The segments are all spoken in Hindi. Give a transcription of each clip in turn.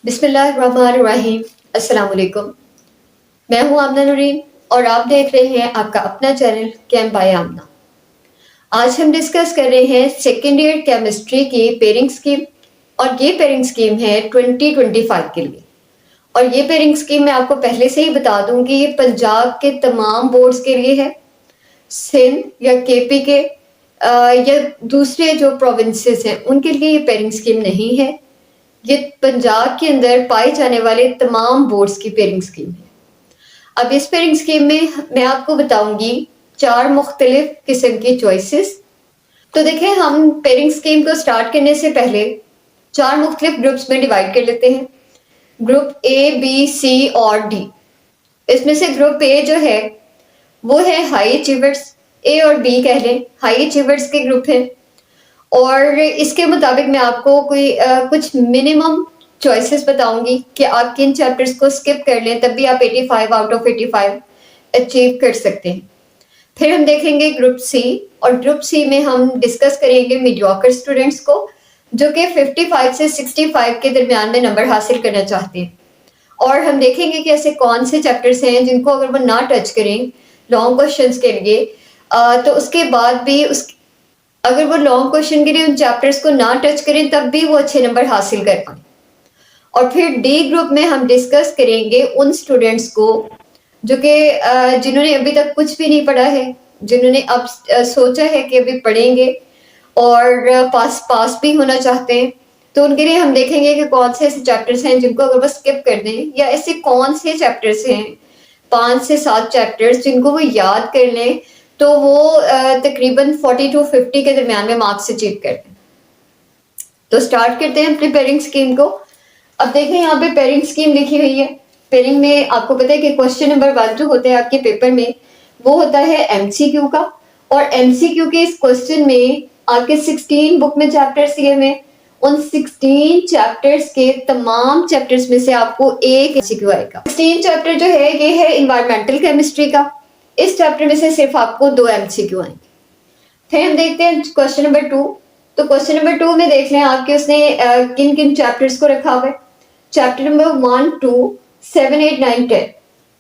बिस्मिल्लाहिर्रहमानिर्रहीम। अस्सलाम वालेकुम। मैं हूँ आमना नूरीन और आप देख रहे हैं आपका अपना चैनल कैम बाय आमना। आज हम डिस्कस कर रहे हैं सेकेंड ईयर केमिस्ट्री की पेयरिंग स्कीम और ये पेयरिंग स्कीम है 2025 के लिए। और ये पेयरिंग स्कीम मैं आपको पहले से ही बता दूं कि ये पंजाब के तमाम बोर्ड्स के लिए है, सिंध या केपी के या दूसरे जो प्रोविंसेस हैं उनके लिए ये पेयरिंग स्कीम नहीं है। ये पंजाब के अंदर पाए जाने वाले तमाम बोर्ड्स की पेयरिंग स्कीम है। अब इस पेयरिंग स्कीम में मैं आपको बताऊंगी 4 मुख्तलिफ किस्म की चॉइसेस। तो देखें, हम पेयरिंग स्कीम को स्टार्ट करने से पहले 4 मुख्तलिफ ग्रुप्स में डिवाइड कर लेते हैं। ग्रुप ए, बी, सी और डी। इसमें से ग्रुप ए जो है वो है हाई अचीवर्स, ए और बी कह लें, हाई अचीवर्स के ग्रुप है। और इसके मुताबिक मैं आपको कुछ मिनिमम चॉइसेस बताऊंगी कि आप किन चैप्टर्स को स्किप कर लें तब भी आप 85 आउट ऑफ 85 अचीव कर सकते हैं। फिर हम देखेंगे ग्रुप सी, और ग्रुप सी में हम डिस्कस करेंगे मीडियोकर स्टूडेंट्स को जो कि 55 से 65 के दरमियान में नंबर हासिल करना चाहते हैं। और हम देखेंगे कि ऐसे कौन से चैप्टर्स हैं जिनको अगर वो ना टच करें लॉन्ग क्वेश्चंस के लिए तो उसके बाद भी अगर वो लॉन्ग क्वेश्चन के लिए उन चैप्टर्स को ना टच करें तब भी वो अच्छे नंबर हासिल कर पाए। और फिर डी ग्रुप में हम डिस्कस करेंगे उन स्टूडेंट्स को जो कि जिन्होंने अभी तक कुछ भी नहीं पढ़ा है, जिन्होंने अब सोचा है कि अभी पढ़ेंगे और पास भी होना चाहते हैं। तो उनके लिए हम देखेंगे कि कौन से ऐसे चैप्टर्स हैं जिनको अगर वो स्किप कर दें, या ऐसे कौन से चैप्टर्स हैं 5 से 7 चैप्टर्स जिनको वो याद कर लें तो वो तकरीबन 40 to 50 के दरमियान में मार्क्स अचीव करते हैं। तो स्टार्ट करते हैं अपनी पेयरिंग स्कीम को। अब देखें, यहाँ पे पेयरिंग स्कीम लिखी हुई है। पेयरिंग में आपको पता है कि क्वेश्चन नंबर 1 जो होता है आपके पेपर में वो होता है एमसीक्यू का। और एमसीक्यू के इस क्वेश्चन में आपके 16 बुक में चैप्टर्स दिए हुए, उन 16 चैप्टर्स के तमाम चैप्टर्स में से आपको एक एमसीक्यू आएगा। 16 चैप्टर जो है ये है इन्वायरमेंटल केमिस्ट्री का। इस चैप्टर में से सिर्फ आपको 2 एमसीक्यू आएंगे। फिर हम देखते हैं क्वेश्चन नंबर 2। तो क्वेश्चन नंबर 2 में देख लें आपके उसने किन किन चैप्टर्स को रखा हुआ है। चैप्टर नंबर 1, 2, 7, 8, 9, 10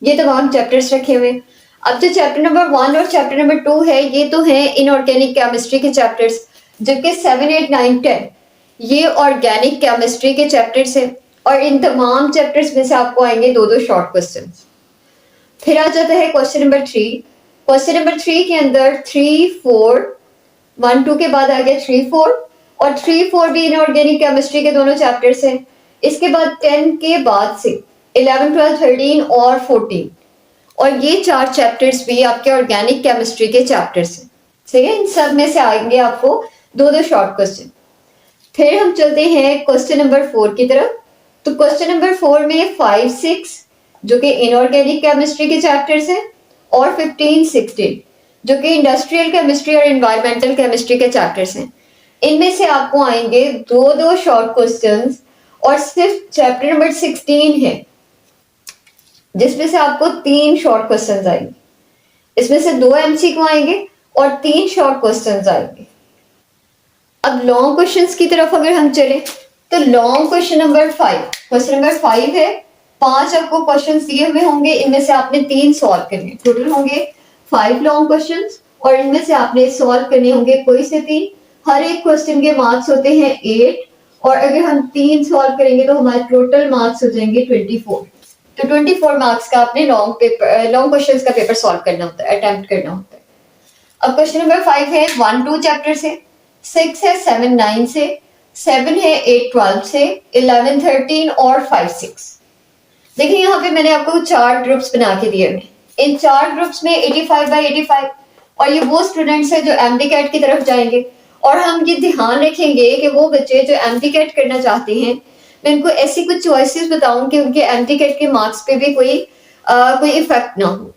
ये तमाम चैप्टर्स रखे हुए हैं। अब जो चैप्टर नंबर 1 और चैप्टर नंबर 2 है ये तो है इनऑर्गेनिक केमिस्ट्री के चैप्टर्स, जबकि 7, 8, 9, 10 ये ऑर्गेनिक केमिस्ट्री के चैप्टर्स हैं। और इन तमाम चैप्टर्स में से आपको आएंगे 2-2 शॉर्ट क्वेश्चन। फिर आ जाता है क्वेश्चन नंबर 3। क्वेश्चन नंबर 3 के अंदर 3, 4, 1, 2 के बाद आ गया 3, 4 और 3, 4 भी इनऑर्गेनिक केमिस्ट्री के दोनों चैप्टर्स हैं। इसके बाद 10 के बाद से 11, 12, 13 और 14 और ये 4 चैप्टर्स भी आपके ऑर्गेनिक केमिस्ट्री के चैप्टर्स हैं। ठीक है, इन सब में से आएंगे आपको 2-2 शॉर्ट क्वेश्चन। फिर हम चलते हैं क्वेश्चन नंबर 4 की तरफ। तो क्वेश्चन नंबर 4 में 5, 6 जो कि इनऑर्गेनिक केमिस्ट्री के चैप्टर्स हैं और 15, 16 जो कि इंडस्ट्रियल केमिस्ट्री और एनवायरमेंटल केमिस्ट्री के चैप्टर्स हैं। इनमें से आपको आएंगे 2-2 शॉर्ट क्वेश्चंस और सिर्फ चैप्टर नंबर 16 है जिसमें से आपको 3 शॉर्ट क्वेश्चंस आएंगे। इसमें से 2 एमसीक्यू आएंगे और 3 शॉर्ट क्वेश्चंस आएंगे। अब लॉन्ग क्वेश्चंस की तरफ अगर हम चले तो long question number 5, question number 5 है। 5 आपको क्वेश्चंस दिए हुए होंगे, इनमें से आपने 3 सॉल्व करने। टोटल होंगे 5 लॉन्ग क्वेश्चंस और इनमें से आपने सॉल्व करने होंगे कोई से 3। हर एक क्वेश्चन के मार्क्स होते हैं 8 और अगर हम 3 सॉल्व करेंगे तो हमारे टोटल मार्क्स हो जाएंगे 24। तो 24 मार्क्स का आपने लॉन्ग क्वेश्चंस का पेपर सॉल्व करना होता है, अटेम्प्ट करना होता है। अब क्वेश्चन नंबर 5 है 1, 2 चैप्टर से, 6 है 7, 9 से, 7 है 8, 12 से, 11, 13 और 5, 6। देखिए यहाँ पे मैंने आपको 4 ग्रुप्स बना के दिए हैं। इन 4 ग्रुप्स में 85/85 और ये वो स्टूडेंट्स हैं जो एमडी कैट की तरफ जाएंगे। और हम ये ध्यान रखेंगे कि वो बच्चे जो एमडी कैट करना चाहते हैं मैं उनको ऐसी कुछ चॉइसेस बताऊं कि उनके एमडी कैट के मार्क्स पे भी कोई इफेक्ट ना हो।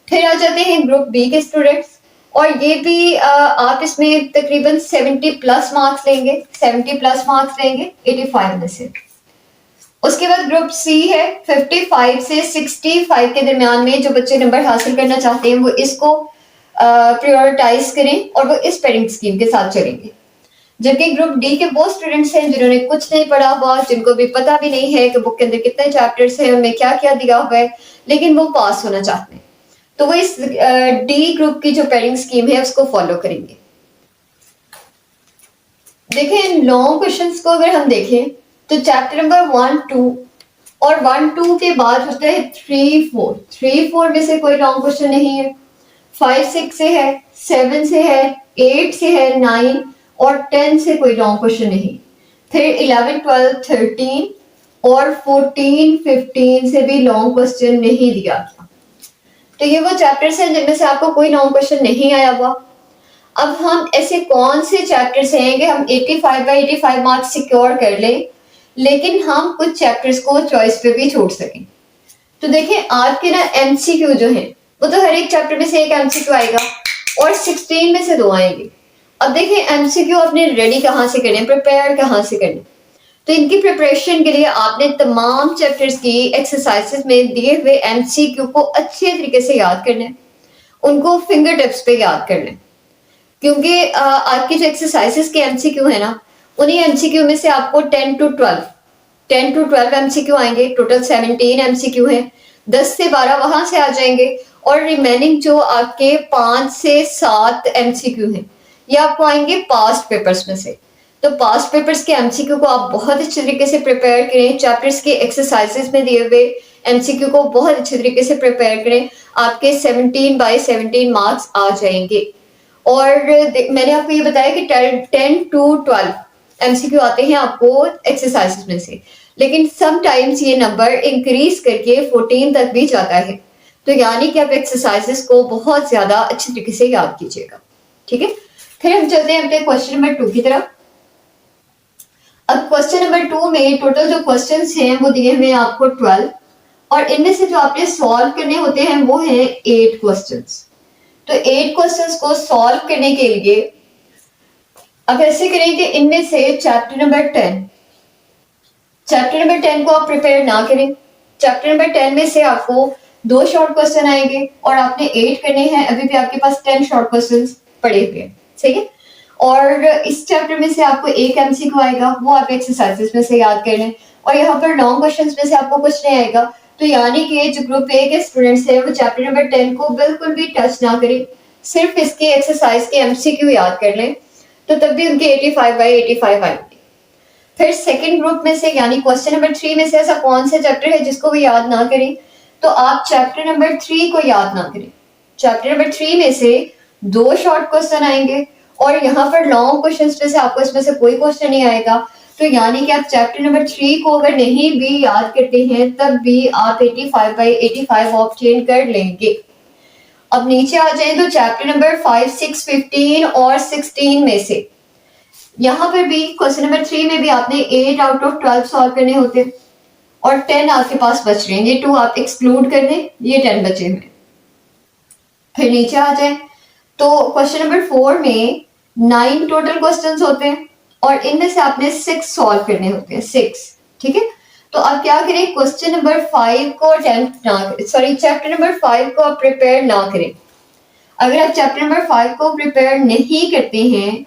फिर आ जाते हैं ग्रुप बी के स्टूडेंट्स और ये भी आप इसमें तकरीबन 70+ मार्क्स लेंगे, 70+ मार्क्स लेंगे 85 में से। उसके बाद ग्रुप सी है 55 से 65 के दरमियान में जो बच्चे नंबर हासिल करना चाहते हैं वो इसको प्रायोरिटाइज करें और वो इस पेयरिंग स्कीम के साथ चलेंगे। जबकि ग्रुप डी के वो स्टूडेंट्स हैं जिन्होंने कुछ नहीं पढ़ा हुआ, जिनको भी पता भी नहीं है कि बुक के अंदर कितने चैप्टर्स हैं, उनमें क्या क्या दिया हुआ है, लेकिन वो पास होना चाहते हैं, तो वो इस डी ग्रुप की जो पेयरिंग स्कीम है उसको फॉलो करेंगे। देखें लॉन्ग क्वेश्चंस को अगर हम देखें तो चैप्टर नंबर 1, 2 और 1, 2 के बाद होता है 3, 4। 3, 4 में से कोई लॉन्ग क्वेश्चन नहीं है। 5, 6 से है, 7 से है, 8 से है, 9 और 10 से कोई लॉन्ग क्वेश्चन नहीं। फिर 11, 12, 13 और 14, 15 से भी लॉन्ग क्वेश्चन नहीं दिया गया। तो ये वो चैप्टर्स हैं जिनमें से आपको कोई लॉन्ग क्वेश्चन नहीं आया हुआ। अब हम ऐसे कौन से चैप्टर्स हैं कि हम 85/85 मार्क्स सिक्योर कर लें, लेकिन हम कुछ चैप्टर्स को चॉइस पे भी छोड़ सकें। तो देखें आपके ना एमसीक्यू जो है वो तो हर एक चैप्टर में से एक एमसीक्यू आएगा और 16 में से 2 आएंगे। अब देखें एमसीक्यू आपने रेडी कहाँ से करने, प्रिपेयर कहाँ से करने। तो इनकी प्रिपरेशन के लिए आपने तमाम चैप्टर्स की एक्सरसाइजेस में दिए हुए एमसीक्यू को अच्छे तरीके से याद करना है, उनको फिंगर टिप्स पे याद करना है। क्योंकि आपकी जो एक्सरसाइजेस के एमसीक्यू है ना, उन्हीं एमसीक्यू में से आपको 10 to 12 एमसीक्यू आएंगे। टोटल 17 एमसीक्यू हैं, 10 से 12 वहां से आ जाएंगे और रिमेनिंग जो आपके 5 से 7 एमसीक्यू हैं ये आपको आएंगे पास्ट पेपर्स में से। तो पास्ट पेपर्स के एमसीक्यू को आप बहुत अच्छे तरीके से प्रिपेयर करें, चैप्टर्स के एक्सरसाइजेस में दिए हुए एमसीक्यू को बहुत अच्छे तरीके से प्रिपेयर करें, आपके 17/17 मार्क्स आ जाएंगे। और मैंने आपको ये बताया कि 10 to 12 एमसीक्यू आते हैं आपको एक्सरसाइजेस में से, लेकिन समटाइम्स ये नंबर इंक्रीज करके 14 तक भी जाता है। तो यानी कि आप एक्सरसाइजेस को बहुत ज्यादा अच्छे तरीके से याद कीजिएगा, ठीक है। फिर हम चलते हैं अपने क्वेश्चन नंबर 2 की तरफ। अब क्वेश्चन नंबर 2 में टोटल जो क्वेश्चंस हैं वो दिए हुए हैं आपको 12 और इनमें से जो आपने सॉल्व करने होते हैं वो है 8 क्वेश्चंस। तो 8 क्वेश्चंस को सॉल्व करने के लिए अब ऐसे करें कि इनमें से चैप्टर नंबर 10 को आप प्रिपेयर ना करें। चैप्टर नंबर 10 में से आपको 2 शॉर्ट क्वेश्चन आएंगे और आपने 8 करने हैं, अभी भी आपके पास 10 शॉर्ट क्वेश्चंस पड़े हुए हैं, ठीक है। और इस चैप्टर में से आपको एक एमसीक्यू आएगा, वो आप एक्सरसाइजेस में से याद कर लें और यहाँ पर लॉन्ग क्वेश्चंस में से आपको कुछ नहीं आएगा। तो यानी कि जो ग्रुप ए के स्टूडेंट्स हैं वो चैप्टर नंबर 10 को बिल्कुल भी टच ना करें, सिर्फ इसके एक्सरसाइज के एमसीक्यू याद कर लें, तो तब भी उनके 85/85 आएंगे। फिर सेकंड ग्रुप में से यानी क्वेश्चन नंबर 3 में से ऐसा कौन सा चैप्टर है जिसको वो याद ना करें, तो आप चैप्टर नंबर 3 को याद ना करें। चैप्टर नंबर 3 में से 2 शॉर्ट क्वेश्चन आएंगे और यहाँ पर लॉन्ग क्वेश्चंस में से आपको इसमें से कोई क्वेश्चन नहीं आएगा। तो यानी कि आप चैप्टर नंबर 3 को अगर नहीं भी याद करते हैं तब भी आप 85/85 ऑब्टेन कर लेंगे। अब नीचे आ जाए तो चैप्टर नंबर 5, 6, 15 और 16 में से यहाँ पर भी क्वेश्चन नंबर 3 में भी आपने 8 आउट ऑफ 12 सॉल्व करने होते हैं और 10 आपके पास बच रहे हैं, ये 2 आप एक्सक्लूड कर दें, ये 10 बचे हुए। फिर नीचे आ जाए तो क्वेश्चन नंबर 4 में 9 टोटल क्वेश्चंस होते हैं और इनमें से आपने 6 सॉल्व करने होते हैं, 6, ठीक है। तो आप क्या करें, क्वेश्चन नंबर 5 को अटेम्प्ट ना करें, सॉरी चैप्टर नंबर 5 को आप प्रिपेयर ना करें। अगर आप चैप्टर नंबर 5 को प्रिपेयर नहीं करते हैं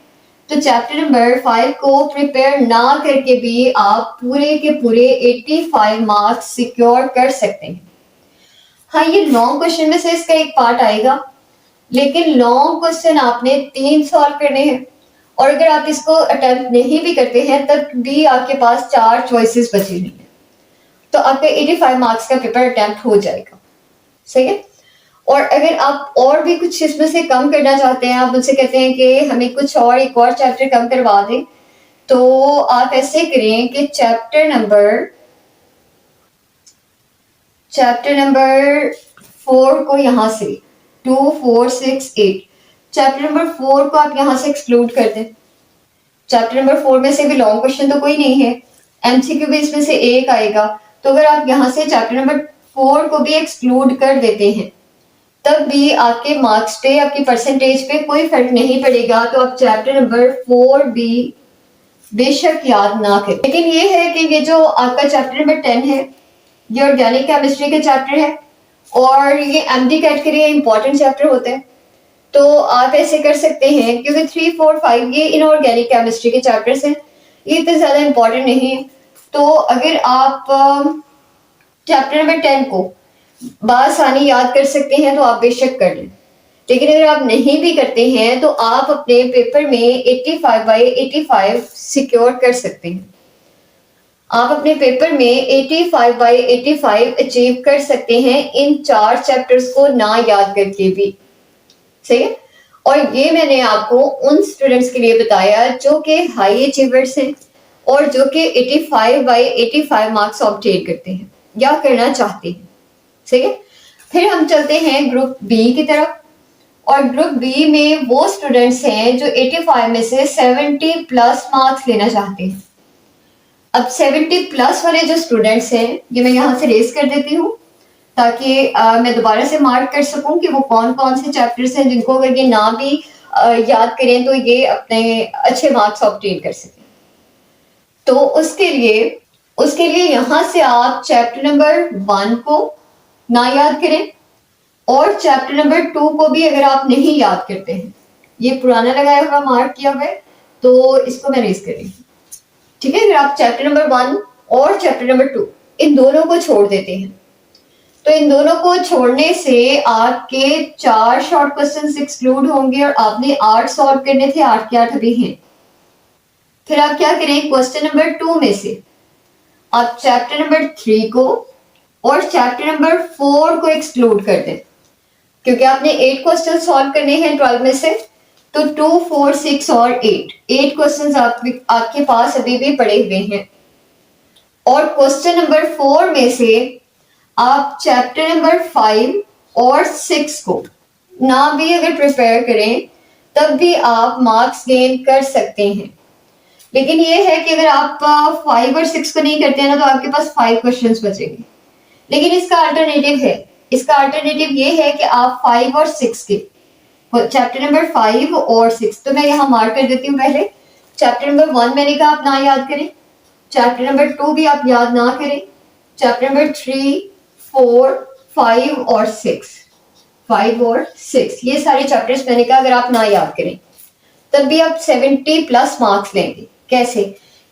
तो चैप्टर नंबर 5 को प्रिपेयर ना करके भी आप पूरे के पूरे 85 मार्क्स सिक्योर कर सकते हैं। हाँ, ये लॉन्ग क्वेश्चन में से इसका एक पार्ट आएगा, लेकिन लॉन्ग क्वेश्चन आपने 3 सॉल्व करने हैं और अगर आप इसको अटेम्प्ट नहीं भी करते हैं तब भी आपके पास 4 चॉइसेस बची हुई हैं, तो आपका 85 मार्क्स का पेपर अटेम्प्ट हो जाएगा, सही है। और अगर आप और भी कुछ इसमें से कम करना चाहते हैं, आप मुझसे कहते हैं कि हमें कुछ और एक और चैप्टर कम करवा दें, तो आप ऐसे करें कि चैप्टर नंबर 4 को यहाँ से 2, 4, 6, 8 चैप्टर नंबर 4 को आप यहाँ से एक्सक्लूड कर दें। चैप्टर नंबर 4 में से भी लॉन्ग क्वेश्चन तो कोई नहीं है, एमसीक्यू भी इसमें से एक आएगा, तो अगर आप यहाँ से चैप्टर नंबर 4 को भी एक्सक्लूड कर देते हैं तब भी आपके मार्क्स पे, आपकी परसेंटेज पे कोई फर्क नहीं पड़ेगा। तो आप चैप्टर नंबर 4 भी बेशक याद ना करें। लेकिन ये है कि ये जो आपका चैप्टर नंबर 10 है ये ऑर्गेनिक केमिस्ट्री के चैप्टर है और ये एमडी कैटेगरी इंपॉर्टेंट चैप्टर होते हैं, तो आप ऐसे कर सकते हैं, क्योंकि 3, 4, 5 ये इनऑर्गेनिक केमिस्ट्री के चैप्टर्स हैं, ये इतने ज़्यादा इंपॉर्टेंट नहीं है। तो अगर आप चैप्टर नंबर 10 को बासानी याद कर सकते हैं तो आप बेशक कर लें, लेकिन अगर आप नहीं भी करते हैं तो आप अपने पेपर में 85/85 सिक्योर कर सकते हैं। आप अपने पेपर में 85/85 अचीव कर सकते हैं इन 4 चैप्टर्स को ना याद करके भी, सही है। और ये मैंने आपको उन स्टूडेंट्स के लिए बताया जो कि हाई अचीवर्स हैं और जो कि 85/85 मार्क्स ऑब्टेन करते हैं या करना चाहते हैं, सही है। फिर हम चलते हैं ग्रुप बी की तरफ, और ग्रुप बी में वो स्टूडेंट्स हैं जो 85 में से 70 प्लस मार्क्स लेना चाहते हैं। अब 70 प्लस वाले जो स्टूडेंट्स हैं, ये मैं यहाँ से रेस कर देती हूँ ताकि मैं दोबारा से मार्क कर सकूं कि वो कौन कौन से चैप्टर्स हैं जिनको अगर ये ना भी याद करें तो ये अपने अच्छे मार्क्स ऑब्टेन कर सकें। तो उसके लिए यहाँ से आप चैप्टर नंबर 1 को ना याद करें और चैप्टर नंबर 2 को भी अगर आप नहीं याद करते हैं, ये पुराना लगाया हुआ मार्क किया हुआ है तो इसको मैं रेस करेंगी, ठीक है। अगर आप चैप्टर नंबर 1 और चैप्टर नंबर 2 इन दोनों को छोड़ देते हैं तो इन दोनों को छोड़ने से आपके 4 शॉर्ट क्वेश्चंस एक्सक्लूड होंगे और आपने 8 सॉल्व करने थे, 8 के 8 अभी हैं। फिर आप क्या करें, क्वेश्चन नंबर 2 में से आप चैप्टर नंबर 3 को और चैप्टर नंबर 4 को एक्सक्लूड कर दें, क्योंकि आपने 8 क्वेश्चन सॉल्व करने हैं 12 में से, तो 2, 4, 6 और 8 क्वेश्चंस आपके पास अभी भी पड़े हुए हैं। और क्वेश्चन नंबर 4 में से आप चैप्टर नंबर 5 और 6 को ना भी अगर प्रिपेयर करें तब भी आप मार्क्स गेन कर सकते हैं। लेकिन ये है कि अगर आप 5 और 6 को नहीं करते हैं ना तो आपके पास 5 क्वेश्चंस बचेंगे। लेकिन इसका अल्टरनेटिव ये है कि आप 5 और 6 के चैप्टर नंबर 5 और 6, तो मैं यहाँ मार्क कर देती हूँ। पहले चैप्टर नंबर 1 मैंने कहा आप ना याद करें, चैप्टर नंबर 2 भी आप याद ना करें, चैप्टर नंबर 3, 4, 5 और 6 ये सारे चैप्टर्स मैंने कहा अगर आप ना याद करें तब भी आप 70 प्लस मार्क्स लेंगे। कैसे,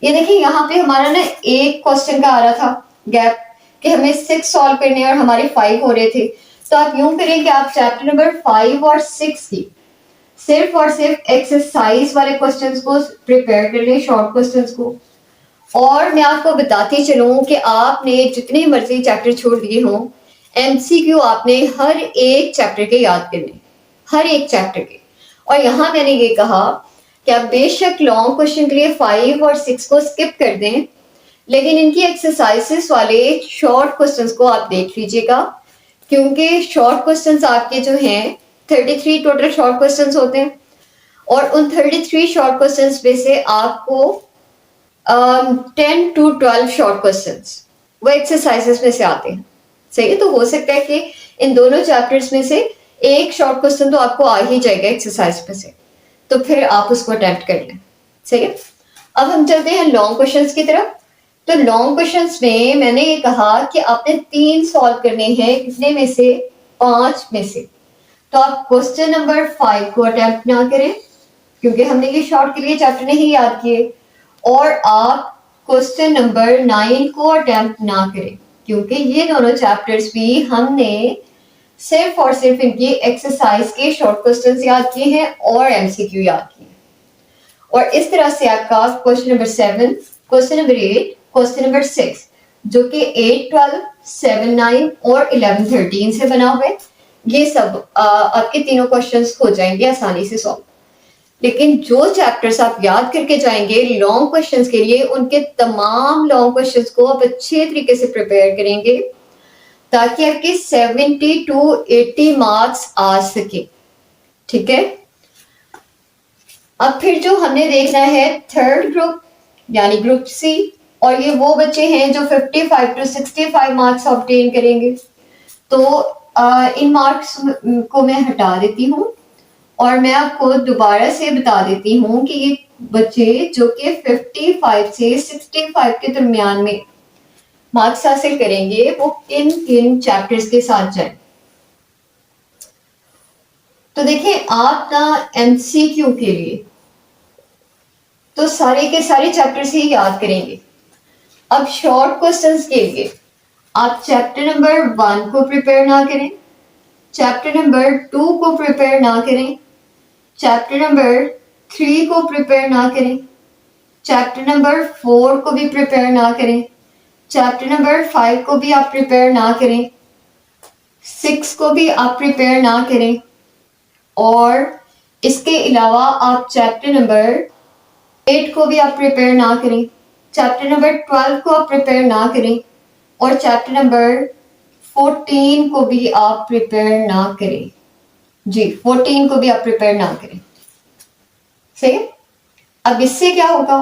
ये देखिए यहाँ पे हमारा ना एक क्वेश्चन का आ रहा था गैप कि हमें 6 सॉल्व करने और हमारे 5 हो रहे थे, तो आप यूं करें कि आप चैप्टर नंबर 5 और 6 की सिर्फ और सिर्फ एक्सरसाइज वाले क्वेश्चंस को प्रिपेयर कर लें, शॉर्ट क्वेश्चंस को। और मैं आपको बताती चलूं कि आपने जितने मर्जी चैप्टर छोड़ दिए हों, एमसीक्यू आपने हर एक चैप्टर के याद करने, हर एक चैप्टर के। और यहाँ मैंने ये कहा कि आप बेशक लॉन्ग क्वेश्चन के लिए 5 और 6 को स्किप कर दें, लेकिन इनकी एक्सरसाइजेस वाले शॉर्ट क्वेश्चंस को आप देख लीजिएगा, क्योंकि शॉर्ट क्वेश्चंस आपके जो हैं 33 टोटल शॉर्ट क्वेश्चंस होते हैं और उन 33 शॉर्ट क्वेश्चंस में से आपको 10 to 12 शॉर्ट क्वेश्चंस वो एक्सरसाइजेस में से आते हैं, सही है। तो हो सकता है कि इन दोनों चैप्टर्स में से एक शॉर्ट क्वेश्चन तो आपको आ ही जाएगा एक्सरसाइज में से, तो फिर आप उसको अटेम्प्ट कर लें, सही है। अब हम चलते हैं लॉन्ग क्वेश्चंस की तरफ। तो लॉन्ग क्वेश्चंस में मैंने ये कहा कि आपने 3 सॉल्व करने हैं, कितने में से, 5 में से। तो आप क्वेश्चन नंबर 5 को अटेम्प्ट ना करें क्योंकि हमने ये शॉर्ट के लिए चैप्टर नहीं याद किए, और आप क्वेश्चन नंबर 9 को अटेम्प्ट ना करें क्योंकि ये दोनों चैप्टर्स भी हमने सिर्फ और सिर्फ इनकी एक्सरसाइज के शॉर्ट क्वेश्चंस याद किए हैं और एमसीक्यू याद किए। और इस तरह से आपका question number 7, question number 8, question number 6 जो कि 8, 12, 7, 9 और 11, 13 से बना हुआ है, ये सब आपके तीनों क्वेश्चंस हो जाएंगे आसानी से सॉल्व। लेकिन जो चैप्टर्स आप याद करके जाएंगे लॉन्ग क्वेश्चंस के लिए, उनके तमाम लॉन्ग क्वेश्चंस को आप अच्छे तरीके से प्रिपेयर करेंगे ताकि आपके 70 to 80 मार्क्स आ सके, ठीक है। अब फिर जो हमने देखना है थर्ड ग्रुप यानी ग्रुप सी, और ये वो बच्चे हैं जो 55 to 65 मार्क्स ऑब्टेन करेंगे। तो इन मार्क्स को मैं हटा देती हूँ और मैं आपको दोबारा से बता देती हूँ कि ये बच्चे जो कि 55 से 65 के दरमियान में मार्क्स हासिल करेंगे वो किन किन चैप्टर्स के साथ जाए। तो देखिए आप ना एमसीक्यू के लिए तो सारे के सारे चैप्टर्स ही याद करेंगे। अब शॉर्ट क्वेश्चंस के लिए आप चैप्टर नंबर 1 को प्रिपेयर ना करें, चैप्टर नंबर 2 को प्रिपेयर ना करें, चैप्टर नंबर 3 को प्रिपेयर ना करें, चैप्टर नंबर 4 को भी प्रिपेयर ना करें, चैप्टर नंबर 5 को भी आप प्रिपेयर ना करें, 6 को भी आप प्रिपेयर ना करें, और इसके अलावा आप चैप्टर नंबर 8 को भी आप प्रिपेयर ना करें, चैप्टर नंबर 12 को आप प्रिपेयर ना करें, और चैप्टर नंबर 14 को भी आप प्रिपेयर ना करें। जी 14 को भी आप प्रिपेयर ना करें। सही है। अब इससे क्या होगा,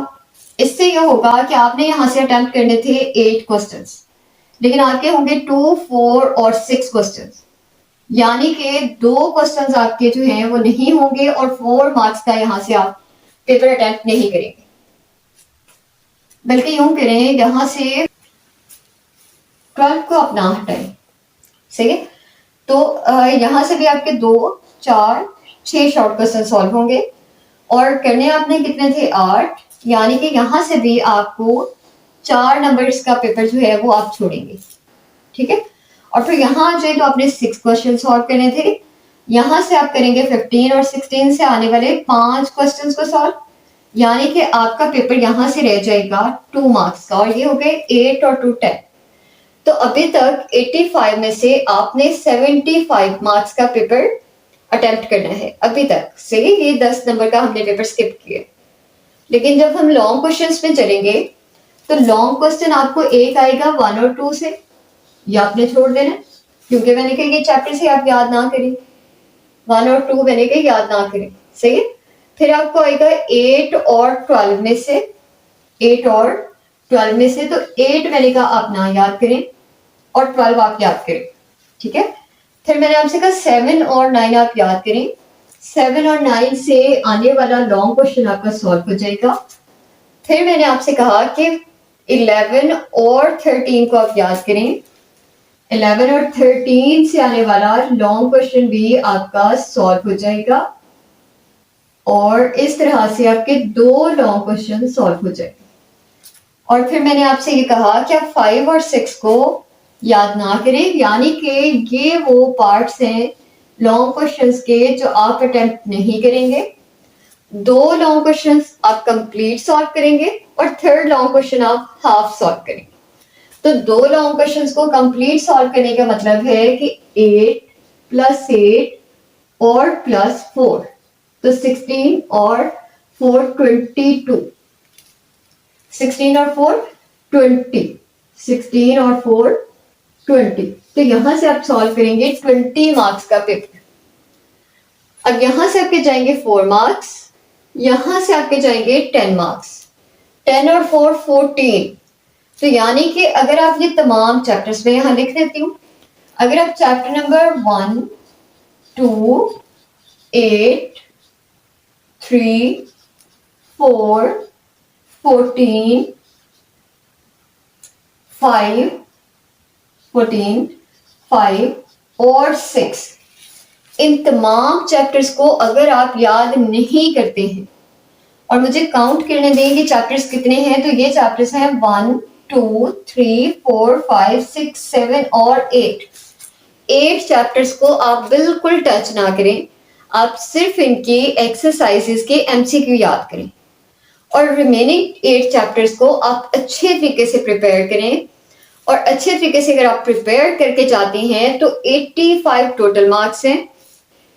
इससे यह होगा कि आपने यहां से अटेम्प्ट करने थे 8 क्वेश्चंस, लेकिन आपके होंगे 2, 4 और 6 क्वेश्चंस, यानी कि 2 क्वेश्चंस आपके जो हैं वो नहीं होंगे और 4 मार्क्स का यहां से आप पेपर अटेम्प्ट नहीं करेंगे, बल्कि यूं करें यहां से 12 को आप ना हटाएं। सही है। तो यहां से भी आपके 2, 4, 6 शॉर्ट क्वेश्चन सॉल्व होंगे, और करने आपने कितने थे 8, यानी कि यहां से भी आपको 4 नंबर्स का पेपर जो है वो आप छोड़ेंगे। ठीक है। और फिर यहाँ आ जाए तो आपने 6 क्वेश्चन सॉल्व करने थे, यहां से आप करेंगे 15 और 16 से आने वाले 5 क्वेश्चन को सॉल्व, यानी कि आपका पेपर यहां से रह जाएगा 2 मार्क्स का, और ये हो गए 8 और 2 10। तो अभी तक 85 में से आपने 75 मार्क्स का पेपर अटेम्प्ट करना है अभी तक। सही। ये 10 नंबर का हमने पेपर स्किप किया, लेकिन जब हम लॉन्ग क्वेश्चंस में चलेंगे तो लॉन्ग क्वेश्चन आपको एक आएगा 1 और 2 से, ये आपने छोड़ देना, क्योंकि मैंने कहा ये चैप्टर से आप याद ना करें, 1 और 2 मैंने कहा याद ना करें। सही है। फिर आपको आएगा 8 और 12 में से, 8 और 12 में से, तो 8 मैंने कहा आप ना याद करें और 12 आप याद करें। ठीक है। फिर मैंने आपसे कहा 7 और 9 आप याद करें, 7 और 9 से आने वाला लॉन्ग क्वेश्चन आपका सॉल्व हो जाएगा। फिर मैंने आपसे कहा कि 11 और 13 को आप याद करें, 11 और 13 से आने वाला लॉन्ग क्वेश्चन भी आपका सॉल्व हो जाएगा, और इस तरह से आपके 2 लॉन्ग क्वेश्चन सॉल्व हो जाएंगे। और फिर मैंने आपसे ये कहा कि आप 5 और 6 को याद ना करें, यानी कि ये वो पार्ट्स हैं लॉन्ग क्वेश्चंस के जो आप अटेम्प्ट नहीं करेंगे। 2 लॉन्ग क्वेश्चंस आप कंप्लीट सॉल्व करेंगे और 3rd लॉन्ग क्वेश्चन आप हाफ सॉल्व करेंगे। तो 2 लॉन्ग क्वेश्चंस को कंप्लीट सॉल्व करने का मतलब है कि 8 + 8 और +4, तो 16 और 4 22, 16 और 4 20, 16 और 4 20। तो यहां से आप सॉल्व करेंगे 20 मार्क्स का पेपर। अब यहां से आपके जाएंगे 4 मार्क्स, यहां से आपके जाएंगे 10 मार्क्स, 10 और 4 14। तो यानी कि अगर आप ये तमाम चैप्टर्स में यहां लिख देती हूं, अगर आप चैप्टर नंबर 1, 2, 8, 3, 4, 14, 5, 14, 5 और 6, इन तमाम चैप्टर्स को अगर आप याद नहीं करते हैं, और मुझे काउंट करने दें कि चैप्टर्स कितने हैं, तो ये चैप्टर्स हैं 1, 2, 3, 4, 5, 6, 7 और 8 चैप्टर्स को आप बिल्कुल टच ना करें, आप सिर्फ इनकी एक्सरसाइजेस के एमसीक्यू याद करें, और रिमेनिंग 8 चैप्टर्स को आप अच्छे तरीके से प्रिपेयर करें। और अच्छे तरीके से अगर आप प्रिपेयर करके जाते हैं तो 85 टोटल मार्क्स हैं,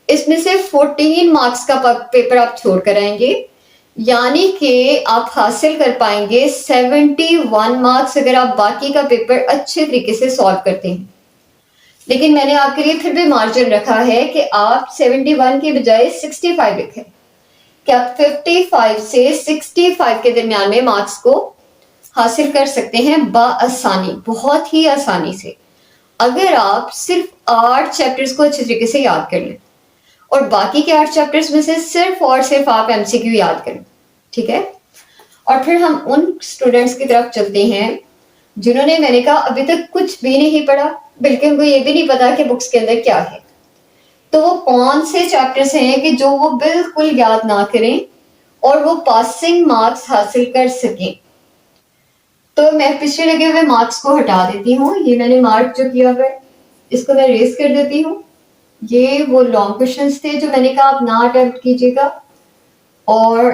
इसमें से 14 मार्क्स का पेपर आप छोड़ कर आएंगे, यानी कि आप हासिल कर पाएंगे 71 मार्क्स अगर आप बाकी का पेपर अच्छे तरीके से सॉल्व करते हैं। लेकिन मैंने आपके लिए फिर भी मार्जिन रखा है कि आप 71 के बजाय 65 लिखें, कि आप 55 से 65 के दरमियान में मार्क्स को हासिल कर सकते हैं बआसानी, बहुत ही आसानी से, अगर आप सिर्फ 8 चैप्टर्स को अच्छे तरीके से याद कर लें और बाकी के 8 चैप्टर्स में से सिर्फ और सिर्फ आप एमसीक्यू याद करें। ठीक है। और फिर हम उन स्टूडेंट्स की तरफ चलते हैं जिन्होंने, मैंने कहा, अभी तक कुछ भी नहीं पढ़ा, बल्कि उनको ये भी नहीं पता कि बुक्स के अंदर क्या है। तो वो कौन से चैप्टर्स हैं कि जो वो बिल्कुल याद ना करें और वो पासिंग मार्क्स हासिल कर सकें। तो मैं पिछले लगे हुए मार्क्स को हटा देती हूँ। ये मैंने मार्क जो किया हुआ है इसको मैं रेज कर देती हूँ। ये वो लॉन्ग क्वेश्चंस थे जो मैंने कहा आप ना अटेम्प्ट कीजिएगा, और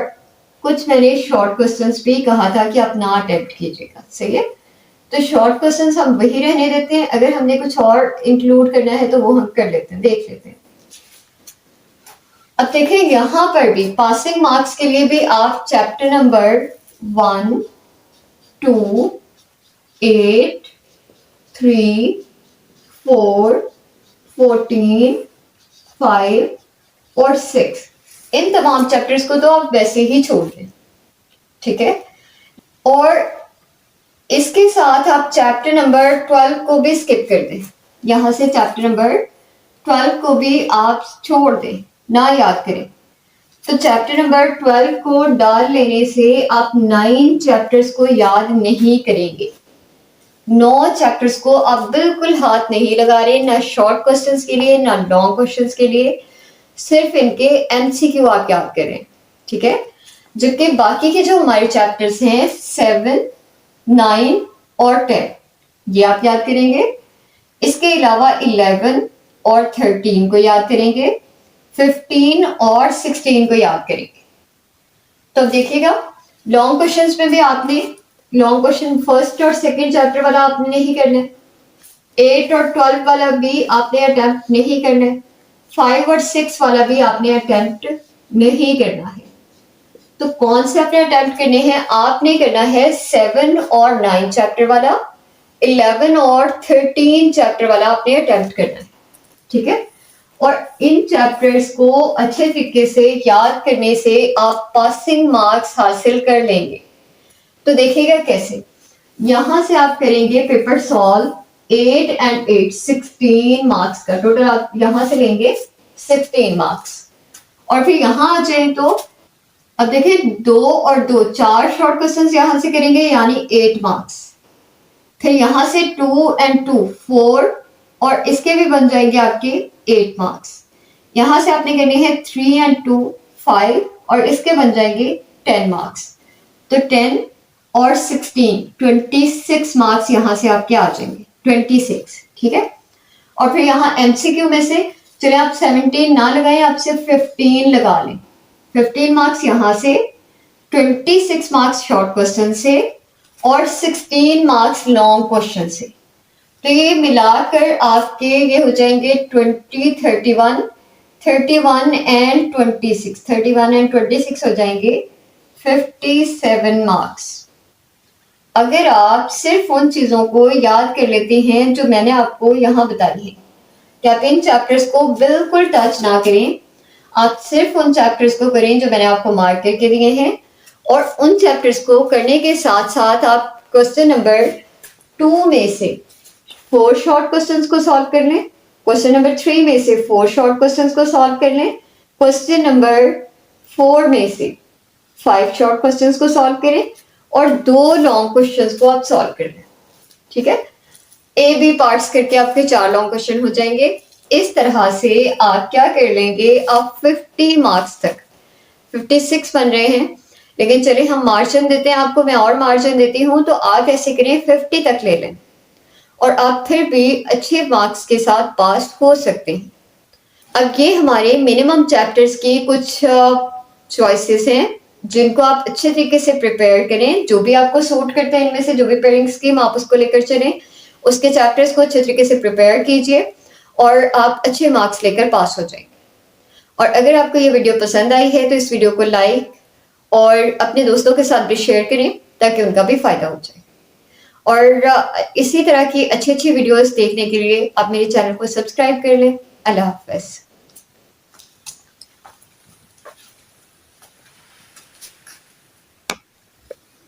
कुछ मैंने शॉर्ट क्वेश्चंस भी कहा था कि आप ना अटेम्प्ट कीजिएगा। सही है, तो शॉर्ट क्वेश्चंस हम वही रहने देते हैं, अगर हमने कुछ और इंक्लूड करना है तो वो हम कर लेते हैं, देख लेते हैं। अब देखें यहाँ पर भी पासिंग मार्क्स के लिए भी आप चैप्टर नंबर 1, 2, 8, 3, 4, 14, 5 और 6 इन तमाम चैप्टर्स को तो आप वैसे ही छोड़ दें, ठीक है। और इसके साथ आप चैप्टर नंबर 12 को भी स्किप कर दें। यहां से चैप्टर नंबर 12 को भी आप छोड़ दें, ना याद करें। तो चैप्टर नंबर 12 को डाल लेने से आप 9 चैप्टर्स को याद नहीं करेंगे। 9 चैप्टर्स को आप बिल्कुल हाथ नहीं लगा रहे, ना शॉर्ट क्वेश्चंस के लिए ना लॉन्ग क्वेश्चंस के लिए, सिर्फ इनके एमसीक्यू आप याद करें, ठीक है। जबकि बाकी के जो हमारे चैप्टर्स हैं 7, 9 और 10 ये आप याद करेंगे। इसके अलावा 11 और 13 को याद करेंगे, 15 और 16 को याद करेंगे। तो देखिएगा लॉन्ग क्वेश्चंस में भी आपने लॉन्ग क्वेश्चन फर्स्ट और सेकंड चैप्टर वाला आपने नहीं करना है, 8 और 12 वाला भी आपने अटेम्प्ट नहीं करना है, 5 और 6 वाला भी आपने अटेम्प्ट नहीं करना है। तो कौन से आपने अटेम्प्ट करने हैं? आपने करना है 7 और 9 चैप्टर वाला, 11 और 13 चैप्टर वाला आपने अटेम्प्ट करना है, ठीक है। और इन चैप्टर्स को अच्छे तरीके से याद करने से आप पासिंग मार्क्स हासिल कर लेंगे। तो देखिएगा कैसे, यहां से आप करेंगे पेपर सॉल्व 8 and 8 16 मार्क्स का टोटल आप यहां से लेंगे 16 मार्क्स। और फिर यहां आ जाए तो अब देखिए 2 और 2 4 शॉर्ट क्वेश्चंस यहां से करेंगे यानी 8 मार्क्स। फिर यहां से 2 and 2 4 और इसके भी बन जाएंगे आपके 8 मार्क्स। यहां से आपने करने हैं 3 and 2 5 और इसके बन जाएंगे 10 मार्क्स। तो 10 और 16 26 मार्क्स यहां से आपके आ जाएंगे, 26, ठीक है। और फिर यहाँ एमसीक्यू में से चले आप 17 ना लगाएं, आप सिर्फ 15 लगा लें। 15 मार्क्स यहां से, 26 मार्क्स शॉर्ट क्वेश्चन से और 16 मार्क्स लॉन्ग क्वेश्चन से। तो ये मिलाकर आपके ये हो जाएंगे 20 31 31 एंड 26 31 एंड 26 हो जाएंगे 57 मार्क्स। अगर आप सिर्फ उन चीजों को याद कर लेते हैं जो मैंने आपको यहाँ बताई है कि आप इन चैप्टर्स को बिल्कुल टच ना करें, आप सिर्फ उन चैप्टर्स को करें जो मैंने आपको मार्क करके दिए हैं, और उन चैप्टर्स को करने के साथ साथ आप क्वेश्चन नंबर 2 में से 4 शॉर्ट क्वेश्चंस को सॉल्व कर लें, क्वेश्चन नंबर 3 में से 4 शॉर्ट क्वेश्चंस को सॉल्व कर लें, क्वेश्चन नंबर 4 में से 5 शॉर्ट क्वेश्चंस को सॉल्व करें और 2 लॉन्ग क्वेश्चंस को आप सॉल्व कर लें, ठीक है। ए बी पार्ट्स करके आपके 4 लॉन्ग क्वेश्चन हो जाएंगे। इस तरह से आप क्या कर लेंगे, आप 50 मार्क्स तक, 56 बन रहे हैं, लेकिन चलिए हम मार्जिन देते हैं आपको, मैं और मार्जिन देती हूँ, तो आप ऐसे करें 50 तक ले लें और आप फिर भी अच्छे मार्क्स के साथ पास हो सकते हैं। अब ये हमारे मिनिमम चैप्टर्स की कुछ चॉइसेस हैं जिनको आप अच्छे तरीके से प्रिपेयर करें, जो भी आपको सूट करते हैं इनमें से जो भी पेयरिंग स्कीम आप उसको लेकर चलें, उसके चैप्टर्स को अच्छे तरीके से प्रिपेयर कीजिए और आप अच्छे मार्क्स लेकर पास हो जाएंगे। और अगर आपको ये वीडियो पसंद आई है तो इस वीडियो को लाइक और अपने दोस्तों के साथ भी शेयर करें ताकि उनका भी फायदा हो जाए। और इसी तरह की अच्छी अच्छी वीडियोस देखने के लिए आप मेरे चैनल को सब्सक्राइब कर लें। अल्लाह हाफ़िज़।